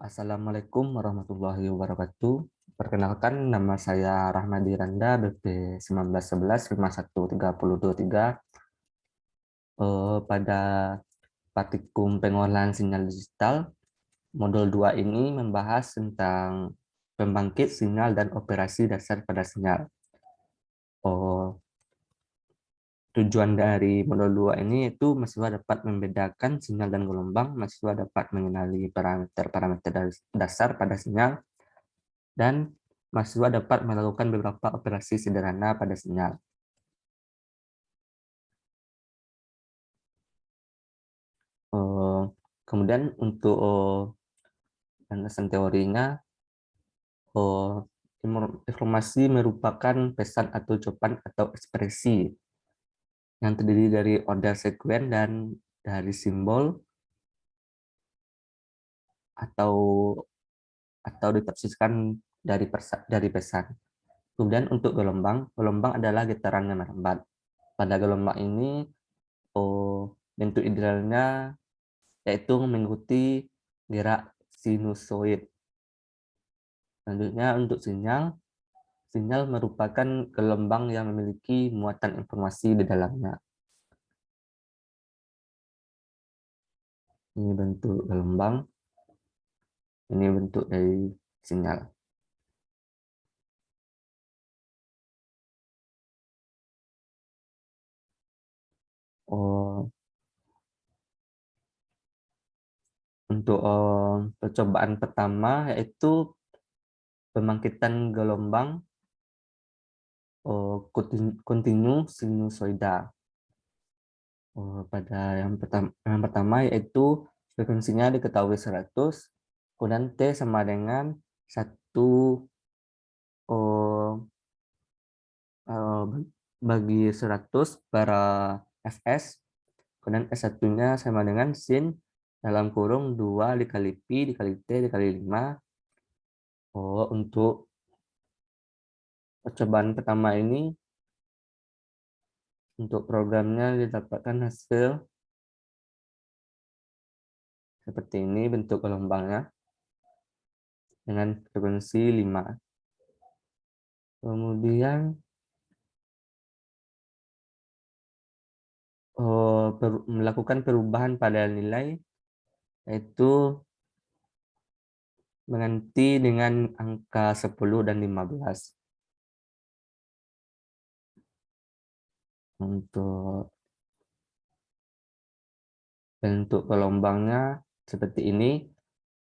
Assalamualaikum warahmatullahi wabarakatuh. Perkenalkan, nama saya Rahmadi Randa, BP 1911-513023. Pada praktikum pengolahan sinyal digital, modul 2 ini membahas tentang pembangkit sinyal dan operasi dasar pada sinyal. Oh, Tujuan dari modul 2 ini yaitu mahasiswa dapat membedakan sinyal dan gelombang, mahasiswa dapat mengenali parameter-parameter dasar pada sinyal, dan mahasiswa dapat melakukan beberapa operasi sederhana pada sinyal. Kemudian untuk landasan teorinya, informasi merupakan pesan atau ucapan atau ekspresi yang terdiri dari order sekuen dan dari simbol atau ditafsirkan dari pesan. Kemudian untuk gelombang adalah getaran yang merambat. Pada gelombang ini, bentuk idealnya yaitu mengikuti gerak sinusoid. Selanjutnya untuk sinyal merupakan gelombang yang memiliki muatan informasi di dalamnya. Ini bentuk gelombang, ini bentuk dari sinyal. Untuk percobaan pertama yaitu pembangkitan gelombang kontinu sinusoida. Pada yang pertama yaitu frekuensinya diketahui 100, kemudian T sama dengan 1 bagi 100 para Fs, kemudian S1-nya sama dengan sin dalam kurung 2 dikali pi dikali T dikali 5. Untuk percobaan pertama ini, untuk programnya didapatkan hasil seperti ini bentuk gelombangnya dengan frekuensi 5. Kemudian melakukan perubahan pada nilai, yaitu mengganti dengan angka 10 dan 15. Untuk bentuk gelombangnya seperti ini,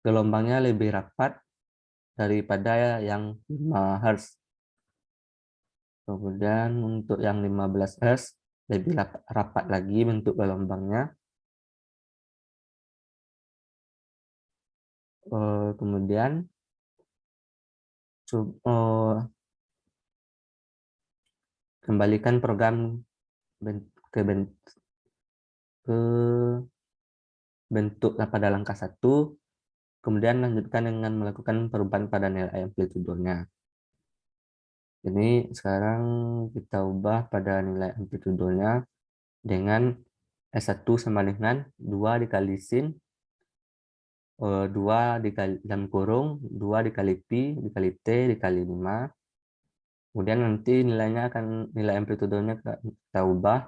gelombangnya lebih rapat daripada yang 5 Hz. Kemudian untuk yang 15 Hz lebih rapat lagi bentuk gelombangnya. Kemudian kembalikan program ke bentuk pada langkah 1, kemudian lanjutkan dengan melakukan perubahan pada nilai amplitudonya. Jadi sekarang kita ubah pada nilai amplitudonya dengan S1 sama dengan 2 dikali sin, 2 dikali dalam kurung, 2 dikali pi dikali T dikali 5. Kemudian nanti nilai amplitudonya kita ubah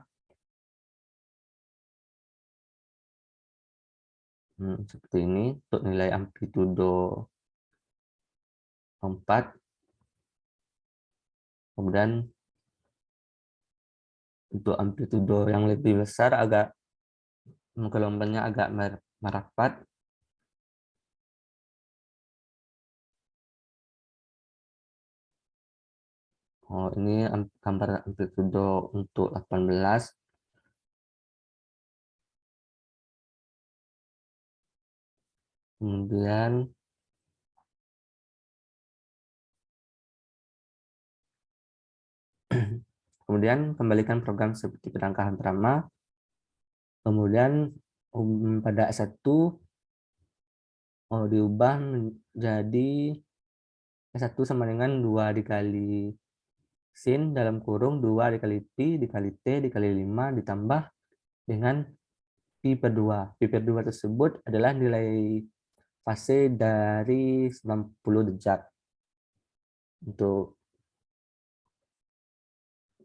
seperti ini untuk nilai amplitudo 4. Kemudian untuk amplitudo yang lebih besar gelombangnya agak merapat. Ini gambar amplitudo untuk 18. Kemudian kembalikan program seperti penangkahan pertama. Kemudian pada S1 diubah menjadi S1 sama dengan 2 dikali sin dalam kurung 2 dikali pi dikali T dikali 5 ditambah dengan pi per 2. Pi per 2 tersebut adalah nilai fase dari 90 derajat.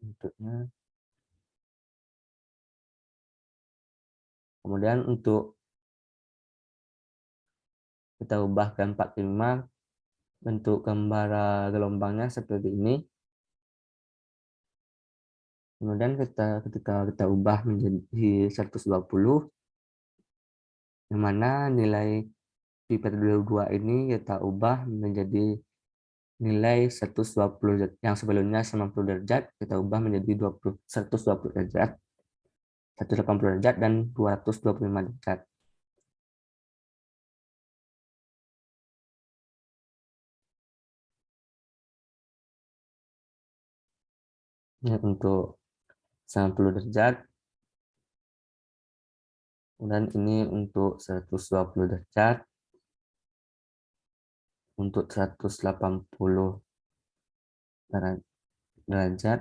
Untuknya. Kemudian untuk kita ubah ke 45, bentuk gambar gelombangnya seperti ini. Kemudian ketika kita ubah menjadi 120, yang mana nilai pi per 2 ini kita ubah menjadi nilai 120 derajat. Yang sebelumnya 90 derajat, kita ubah menjadi 120 derajat, 180 derajat, dan 225 derajat. Ini untuk 90 derajat, dan ini untuk 120 derajat, untuk 180 derajat,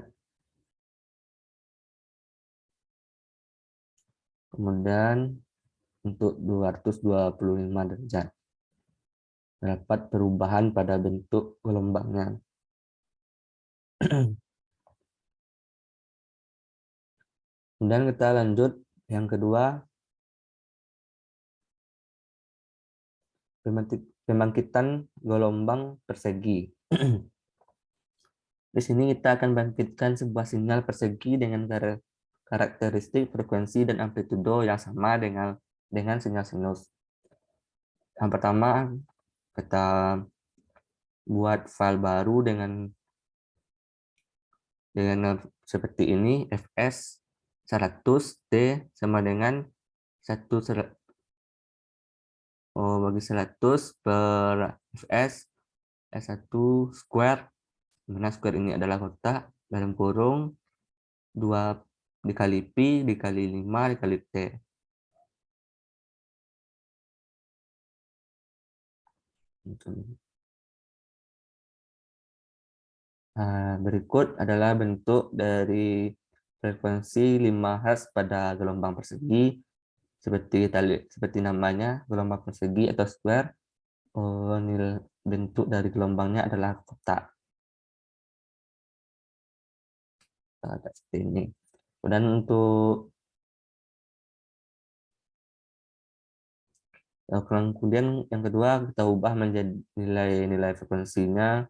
kemudian untuk 225 derajat. Terdapat perubahan pada bentuk gelombangnya. Kemudian kita lanjut yang kedua, pembangkitan gelombang persegi. Di sini kita akan bangkitkan sebuah sinyal persegi dengan karakteristik frekuensi dan amplitudo yang sama dengan sinyal sinus. Yang pertama, kita buat file baru dengan seperti ini, fs 100 t sama dengan 1 bagi 100 per fs S1 square, mana square ini adalah kotak, dalam kurung 2 dikali pi dikali 5 dikali t. Nah, berikut adalah bentuk dari frekuensi 5 Hz pada gelombang persegi. Seperti namanya, gelombang persegi atau square. Nilai bentuk dari gelombangnya adalah kotak. Seperti ini. Dan untuk kemudian yang kedua, kita ubah menjadi nilai frekuensinya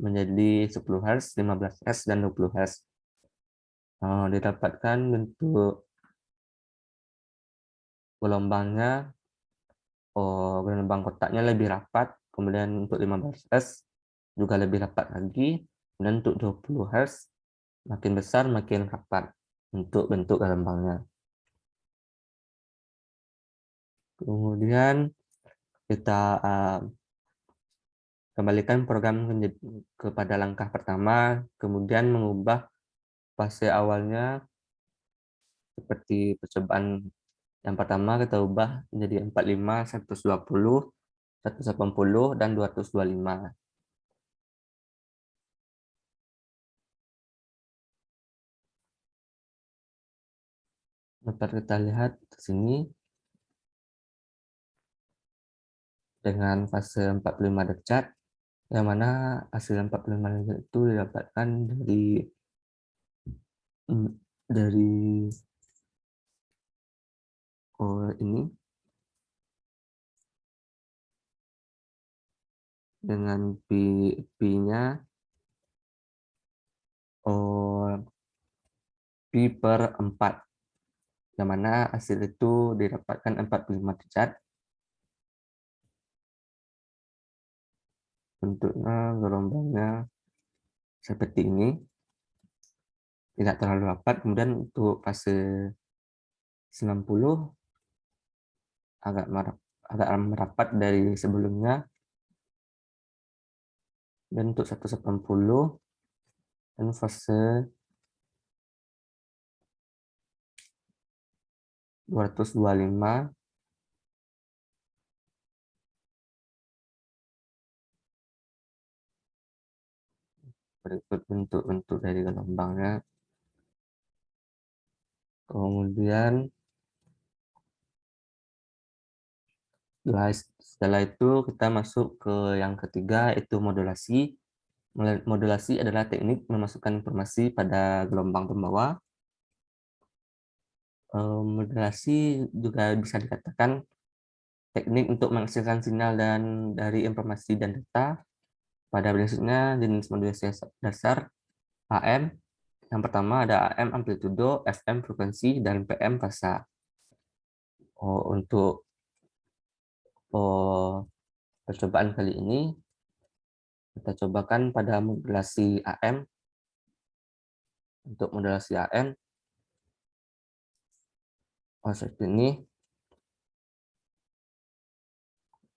menjadi 10 Hz, 15 Hz, dan 20 Hz. Didapatkan bentuk gelombangnya, gelombang kotaknya lebih rapat, kemudian untuk 15 Hz juga lebih rapat lagi, dan untuk 20 Hz makin besar makin rapat untuk bentuk gelombangnya. Kemudian kita kembalikan program kepada langkah pertama, kemudian mengubah fase awalnya seperti percobaan yang pertama, kita ubah menjadi 45, 120, 180, dan 225. Dapat kita lihat di sini dengan fase 45 derajat, yang mana hasil 45 derajat itu didapatkan dari ini dengan pi-nya pi per 4, yang mana hasil itu didapatkan 45 derajat. Bentuknya gelombangnya seperti ini, tidak terlalu rapat. Kemudian untuk fase 90 agak merapat dari sebelumnya, dan untuk 180 dan fase 225 berikut bentuk-bentuk dari gelombangnya. Kemudian Setelah itu kita masuk ke yang ketiga, yaitu modulasi. Modulasi adalah teknik memasukkan informasi pada gelombang pembawa. Modulasi juga bisa dikatakan teknik untuk menghasilkan sinyal dan dari informasi dan data. Pada prinsipnya jenis modulasi dasar AM. Yang pertama ada AM amplitudo, FM frekuensi, dan PM fasa. Untuk percobaan kali ini kita cobakan pada modulasi AM. Untuk modulasi AM seperti ini.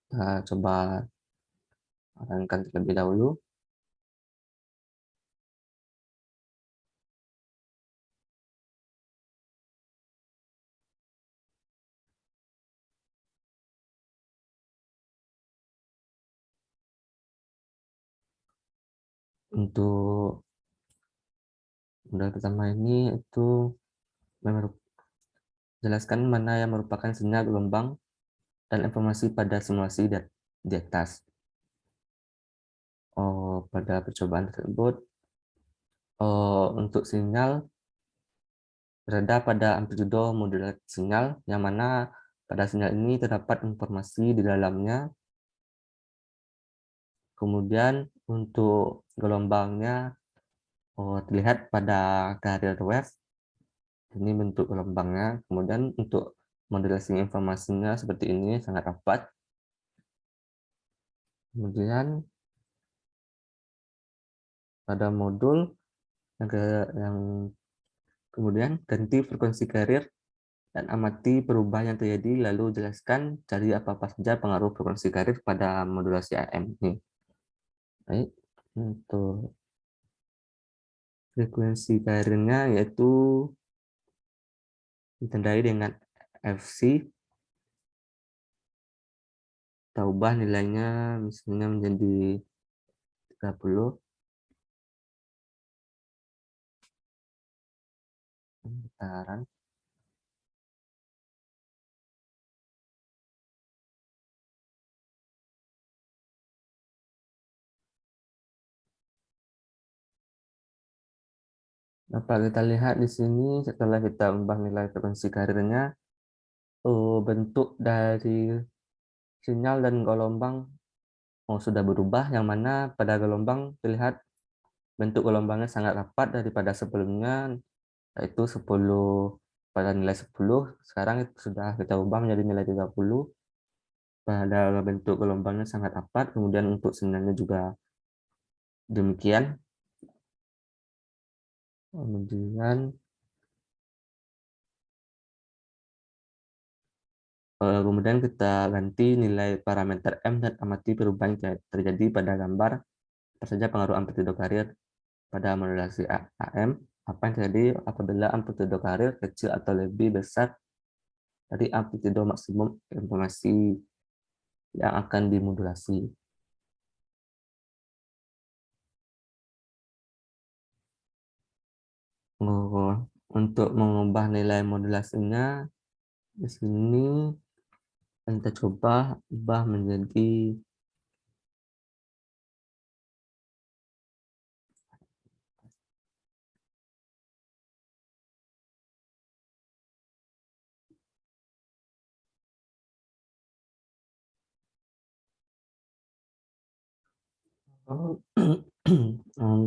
Kita coba runkan terlebih dahulu. Untuk modal pertama ini itu jelaskan mana yang merupakan sinyal gelombang dan informasi pada simulasi di atas. Pada percobaan tersebut, untuk sinyal berada pada amplitudo modulat sinyal, yang mana pada sinyal ini terdapat informasi di dalamnya. Kemudian untuk gelombangnya terlihat pada carrier wave. Ini bentuk gelombangnya. Kemudian untuk modulasi informasinya seperti ini, sangat rapat. Kemudian pada modul yang kemudian ganti frekuensi carrier dan amati perubahan yang terjadi, lalu jelaskan cari apa-apa saja pengaruh frekuensi carrier pada modulasi AM ini. Baik, untuk frekuensi carrier-nya yaitu ditandai dengan FC. Kita ubah nilainya misalnya menjadi 30. Bentaran. Dapat kita lihat di sini setelah kita ubah nilai frekuensi karirnya, bentuk dari sinyal dan gelombang sudah berubah, yang mana pada gelombang terlihat bentuk gelombangnya sangat rapat daripada sebelumnya, yaitu 10 pada nilai 10, sekarang itu sudah kita ubah menjadi nilai 30. Pada bentuk gelombangnya sangat rapat, kemudian untuk sinyalnya juga demikian. Kemudian kita ganti nilai parameter M dan amati perubahan yang terjadi pada gambar. Apa saja pengaruh amplitudo carrier pada modulasi AM? Apa yang terjadi apabila amplitudo carrier kecil atau lebih besar dari amplitudo maksimum informasi yang akan dimodulasi? Untuk mengubah nilai modulasinya, di sini kita coba ubah menjadi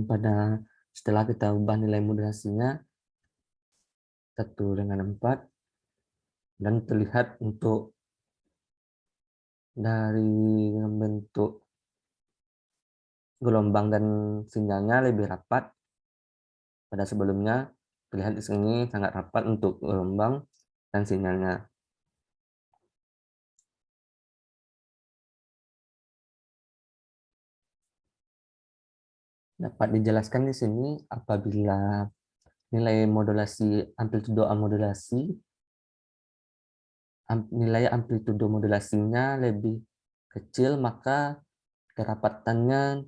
pada setelah kita ubah nilai modulasinya 1/4, dan terlihat untuk dari bentuk gelombang dan sinyalnya lebih rapat pada sebelumnya. Terlihat di sini sangat rapat untuk gelombang dan sinyalnya. Dapat dijelaskan di sini apabila nilai modulasi amplitudo modulasi, nilai amplitudo modulasinya lebih kecil, maka kerapatannya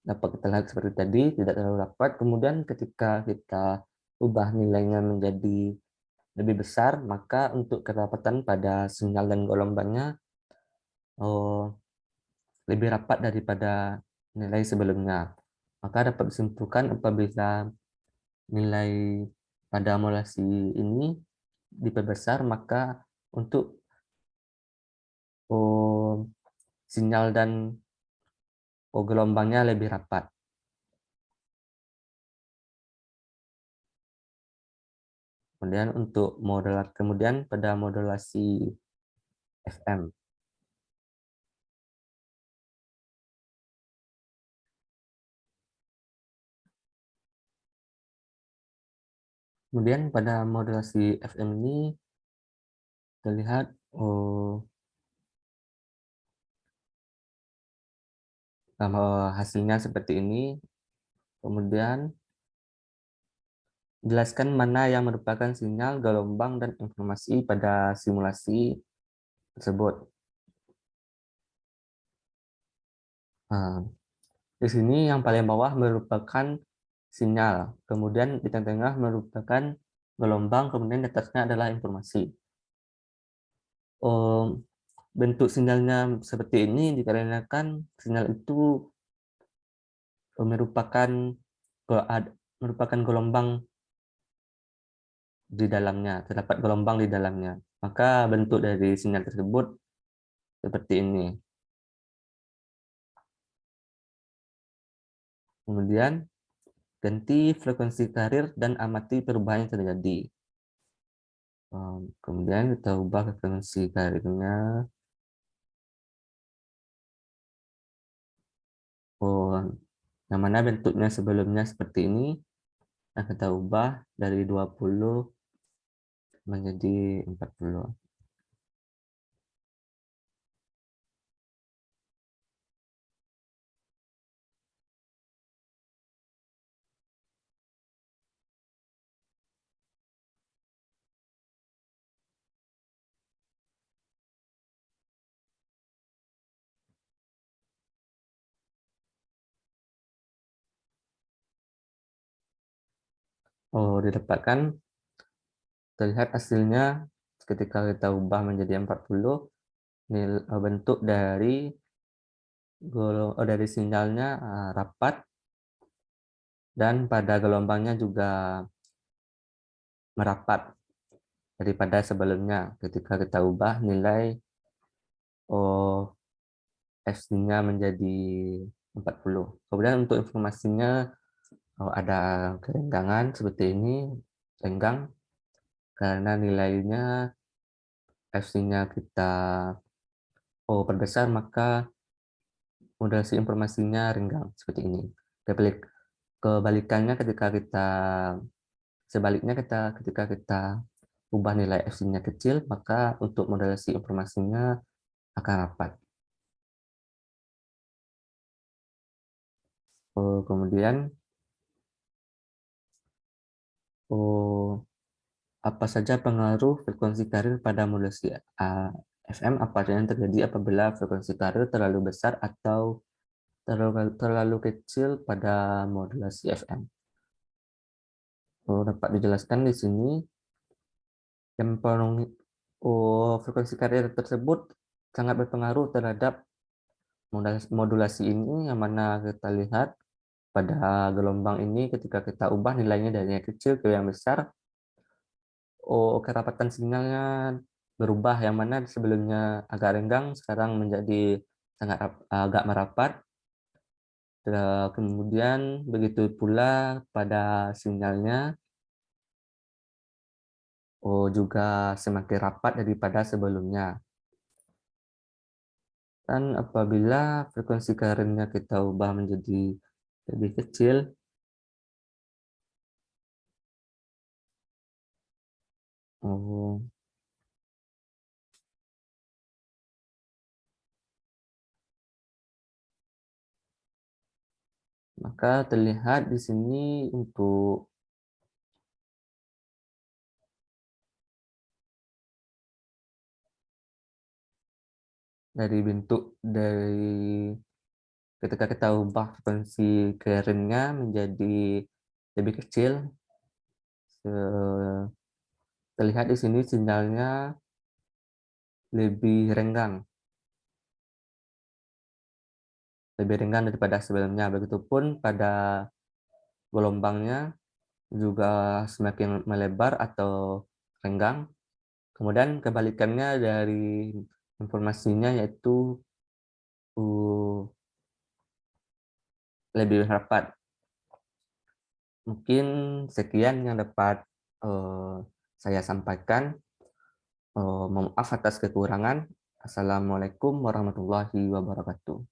dapat kita lihat seperti tadi, tidak terlalu rapat. Kemudian ketika kita ubah nilainya menjadi lebih besar, maka untuk kerapatan pada sinyal dan gelombangnya lebih rapat daripada nilai sebelumnya. Maka dapat disimpulkan apabila nilai pada modulasi ini diperbesar, maka untuk sinyal dan gelombangnya lebih rapat. Kemudian pada modulasi FM. Kemudian pada modulasi FM ini terlihat hasilnya seperti ini. Kemudian jelaskan mana yang merupakan sinyal, gelombang, dan informasi pada simulasi tersebut. Nah, di sini yang paling bawah merupakan sinyal, kemudian di tengah-tengah merupakan gelombang, kemudian di atasnya adalah informasi. Bentuk sinyalnya seperti ini dikarenakan sinyal itu merupakan gelombang di dalamnya, terdapat gelombang di dalamnya. Maka bentuk dari sinyal tersebut seperti ini. Kemudian ganti frekuensi karir dan amati perubahan yang terjadi. Kemudian kita ubah frekuensi karirnya. Yang mana bentuknya sebelumnya seperti ini. Nah, kita ubah dari 20 menjadi 40. Terlihat hasilnya ketika kita ubah menjadi 40, bentuk dari sinyalnya rapat, dan pada gelombangnya juga merapat daripada sebelumnya ketika kita ubah nilai F-nya menjadi 40. Kemudian untuk informasinya ada kerenggangan seperti ini, renggang karena nilainya F-nya kita perbesar, maka modulasi informasinya renggang seperti ini. Kebalikannya ketika kita ubah nilai F-nya kecil, maka untuk modulasi informasinya akan rapat. Kemudian apa saja pengaruh frekuensi karir pada modulasi FM? Apa yang terjadi apabila frekuensi karir terlalu besar atau terlalu kecil pada modulasi FM? Dapat dijelaskan di sini. Frekuensi karir tersebut sangat berpengaruh terhadap modulasi ini, yang mana kita lihat pada gelombang ini ketika kita ubah nilainya dari yang kecil ke yang besar, kerapatan sinyalnya berubah, yang mana sebelumnya agak renggang sekarang menjadi agak merapat. Kemudian begitu pula pada sinyalnya juga semakin rapat daripada sebelumnya. Dan apabila frekuensi karirnya kita ubah menjadi lebih kecil, maka terlihat di sini untuk dari bentuk dari ketika kita ubah frekuensi karirnya menjadi lebih kecil, Terlihat di sini sinyalnya lebih renggang daripada sebelumnya. Begitupun pada gelombangnya juga semakin melebar atau renggang. Kemudian kebalikannya dari informasinya yaitu lebih rapat. Mungkin sekian yang dapat saya sampaikan. Mohon maaf atas kekurangan. Assalamualaikum warahmatullahi wabarakatuh.